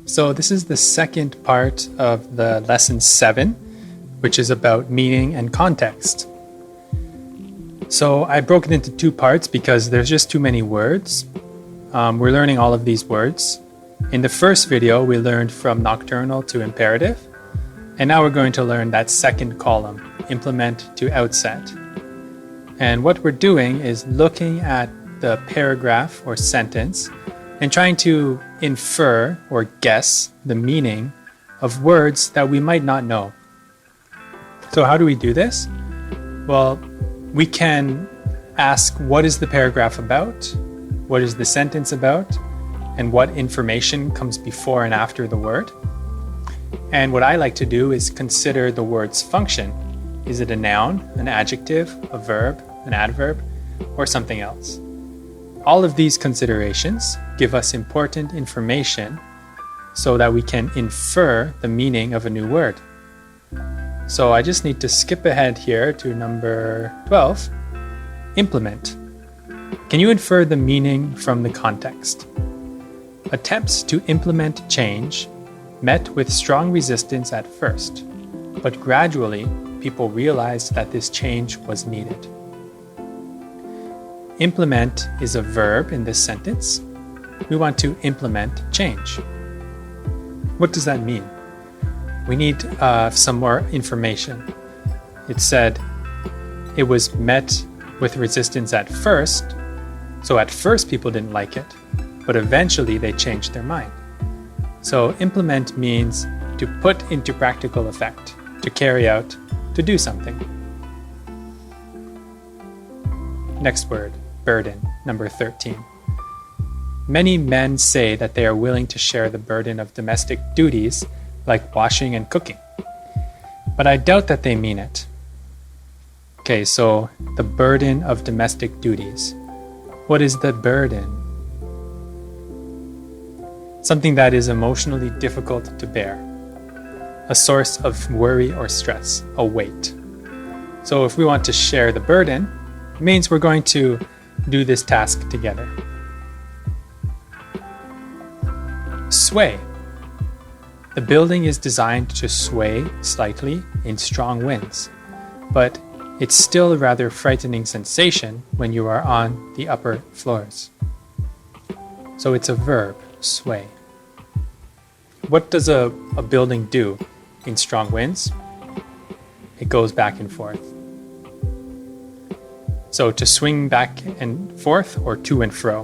So this is the second part of the lesson 7, which is about meaning and context. So I broke it into 2 parts because there's just too many words. We're learning all of these words. In the first video, we learned from nocturnal to imperative. And now we're going to learn that second column, implement to outset. And what we're doing is looking at the paragraph or sentence and trying to infer or guess the meaning of words that we might not know. So how do we do this? Well, we can ask, what is the paragraph about? What is the sentence about? And what information comes before and after the word? And what I like to do is consider the word's function. Is it a noun, an adjective, a verb, an adverb, or something else? All of these considerations give us important information so that we can infer the meaning of a new word. So I just need to skip ahead here to number 12, implement. Can you infer the meaning from the context? Attempts to implement change met with strong resistance at first, but gradually people realized that this change was needed. Implement is a verb in this sentence. We want to implement change. What does that mean? We need some more information. It said it was met with resistance at first. So at first people didn't like it, but eventually they changed their mind. So implement means to put into practical effect, to carry out, to do something. Next word, burden, number 13. Many men say that they are willing to share the burden of domestic duties like washing and cooking, but I doubt that they mean it. Okay, so the burden of domestic duties. What is the burden? Something that is emotionally difficult to bear, a source of worry or stress, a weight. So if we want to share the burden, it means we're going to do this task together. Sway. The building is designed to sway slightly in strong winds, but it's still a rather frightening sensation when you are on the upper floors. So it's a verb, sway. What does a building do in strong winds? It goes back and forth. So to swing back and forth or to and fro.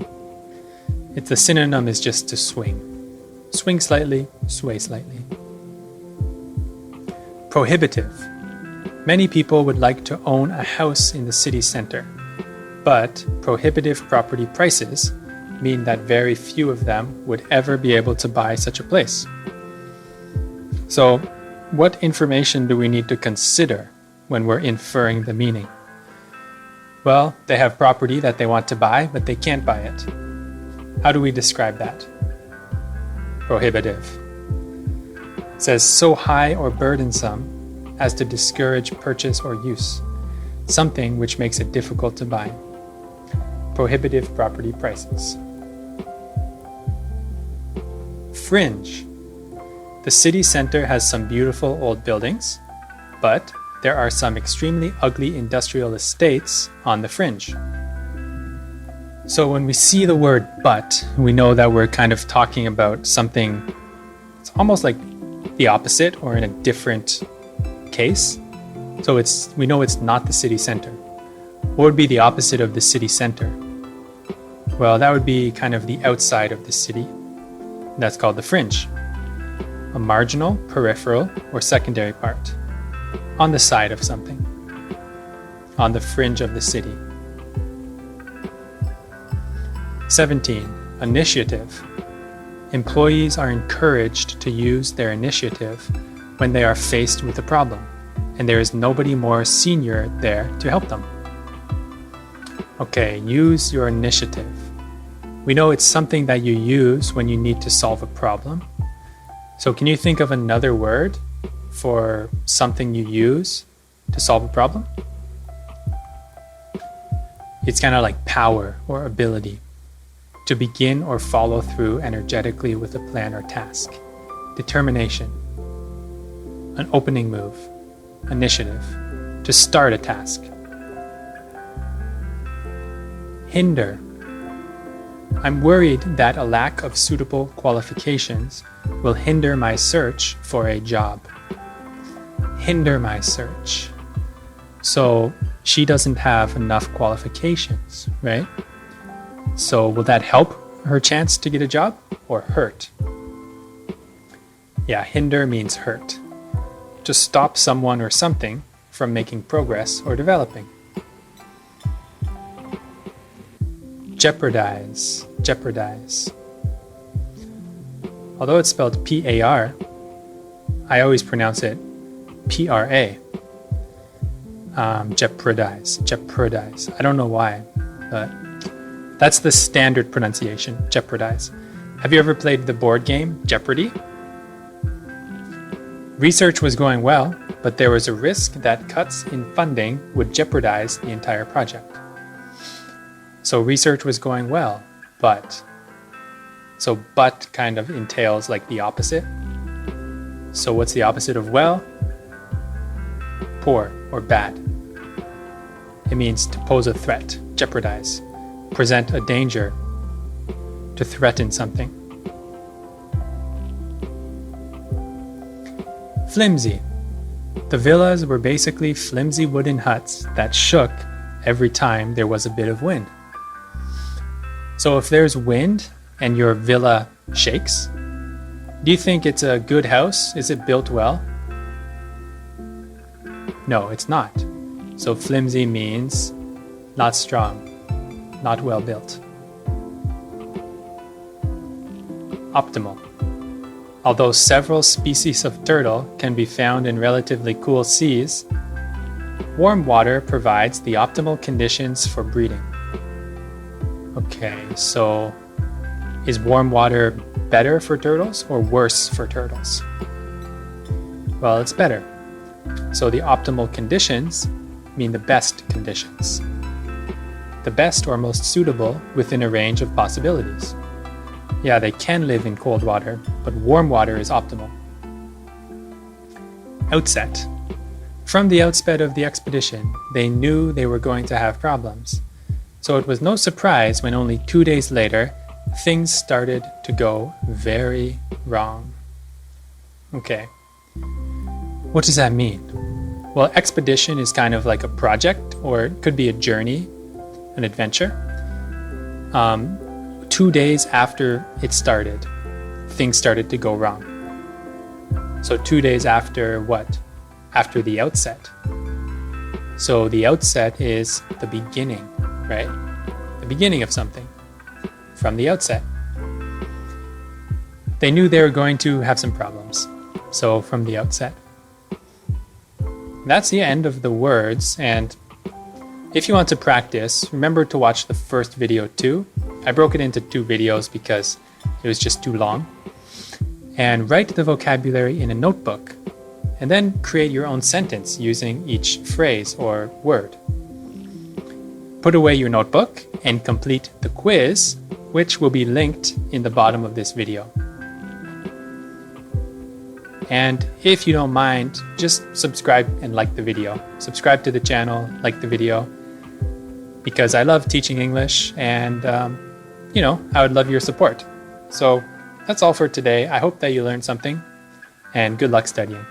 The synonym is just to swing. Swing slightly, sway slightly. Prohibitive. Many people would like to own a house in the city center, but prohibitive property prices mean that very few of them would ever be able to buy such a place. So, what information do we need to consider when we're inferring the meaning? Well, they have property that they want to buy, but they can't buy it. How do we describe that? Prohibitive. It says so high or burdensome as to discourage purchase or use, something which makes it difficult to buy. Prohibitive property prices. Fringe. The city center has some beautiful old buildings, but there are some extremely ugly industrial estates on the fringe. So when we see the word but, we know that we're kind of talking about something, it's almost like the opposite or in a different case. So we know it's not the city center. What would be the opposite of the city center? Well, that would be kind of the outside of the city. That's called the fringe. A marginal, peripheral, or secondary part. On the side of something. On the fringe of the city. 17. Initiative. Employees are encouraged to use their initiative when they are faced with a problem, and there is nobody more senior there to help them. Okay, use your initiative. We know it's something that you use when you need to solve a problem. So can you think of another word for something you use to solve a problem? It's kind of like power or ability. To begin or follow through energetically with a plan or task. determination, an opening move, initiative, to start a task. Hinder. I'm worried that a lack of suitable qualifications will hinder my search for a job. Hinder my search. So she doesn't have enough qualifications, right? So will that help her chance to get a job or hurt? Yeah, hinder means hurt. To stop someone or something from making progress or developing. Jeopardize. Jeopardize. Although it's spelled P-A-R, I always pronounce it P-R-A. Jeopardize. Jeopardize. I don't know why, but that's the standard pronunciation, jeopardize. Have you ever played the board game Jeopardy? Research was going well, but there was a risk that cuts in funding would jeopardize the entire project. So research was going well, but. So but kind of entails like the opposite. So what's the opposite of well? Poor or bad. It means to pose a threat, jeopardize, present a danger, to threaten something. Flimsy. The villas were basically flimsy wooden huts that shook every time there was a bit of wind. So if there's wind and your villa shakes, do you think it's a good house? Is it built well? No, it's not. So flimsy means not strong, not well built. Optimal. Although several species of turtle can be found in relatively cool seas, warm water provides the optimal conditions for breeding. Okay, so is warm water better for turtles or worse for turtles? Well, it's better. So the optimal conditions mean the best conditions. The best or most suitable within a range of possibilities. Yeah, they can live in cold water, but warm water is optimal. Outset. From the outset of the expedition, they knew they were going to have problems. So it was no surprise when only 2 days later, things started to go very wrong. Okay, what does that mean? Well, expedition is kind of like a project, or it could be a journey, an adventure. 2 days after it started, things started to go wrong. So 2 days after what? After the outset. So the outset is the beginning, right? The beginning of something from the outset. They knew they were going to have some problems. So from the outset. That's the end of the words, and if you want to practice, remember to watch the first video too. I broke it into 2 videos because it was just too long. And write the vocabulary in a notebook, and then create your own sentence using each phrase or word. Put away your notebook and complete the quiz, which will be linked in the bottom of this video. And if you don't mind, just subscribe and like the video. Subscribe to the channel, like the video, because I love teaching English and, I would love your support. So that's all for today. I hope that you learned something, and good luck studying.